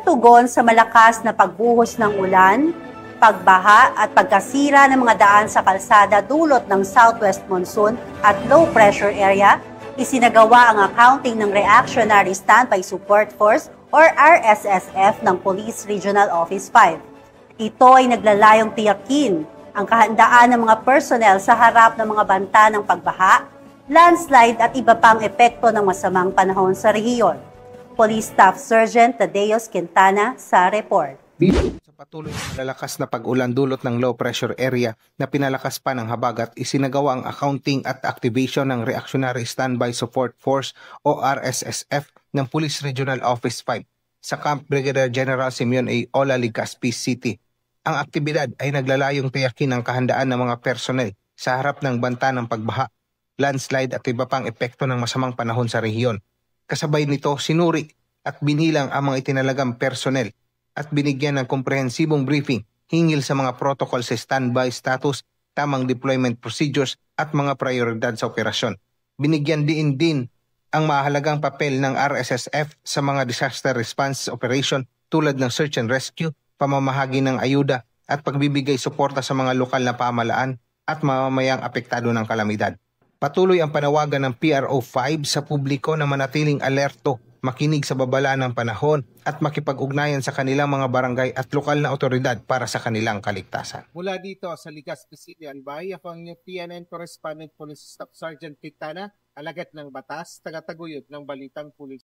tugon sa malakas na pagbuhos ng ulan, pagbaha at pagkasira ng mga daan sa kalsada dulot ng southwest monsoon at low pressure area, isinagawa ang accounting ng Reactionary Standby Support Force or RSSF ng Police Regional Office 5. Ito ay naglalayong tiyakin ang kahandaan ng mga personnel sa harap ng mga banta ng pagbaha, landslide at iba pang epekto ng masamang panahon sa rehiyon. Police Staff Sergeant Tadeos Quintana sa report. Sa patuloy na lalakas na pag-ulan dulot ng low pressure area na pinalakas pa ng habagat, isinagawa ang accounting at activation ng Reactionary Standby Support Force o RSSF ng Police Regional Office 5 sa Camp Brigadier General Simeon A. Ola, Legazpi City. Ang aktibidad ay naglalayong tiyakin ang kahandaan ng mga personnel sa harap ng banta ng pagbaha, landslide at iba pang epekto ng masamang panahon sa rehiyon. Kasabay nito, sinuri at binilang ang mga itinalagang personnel at binigyan ng komprehensibong briefing hinggil sa mga protocol sa standby status, tamang deployment procedures at mga prioridad sa operasyon. Binigyan din ang mahalagang papel ng RSSF sa mga disaster response operation tulad ng search and rescue, pamamahagi ng ayuda at pagbibigay suporta sa mga lokal na pamahalaan at mamamayang apektado ng kalamidad. Patuloy ang panawagan ng PRO5 sa publiko na manatiling alerto, makinig sa babala ng panahon at makipag-ugnayan sa kanilang mga barangay at lokal na otoridad para sa kanilang kaligtasan. Mula dito sa Legazpi City, Albay, ako ang PNN Correspondent Police Staff Sergeant Quintana, alagad ng batas, tagataguyod ng Balitang Pulis.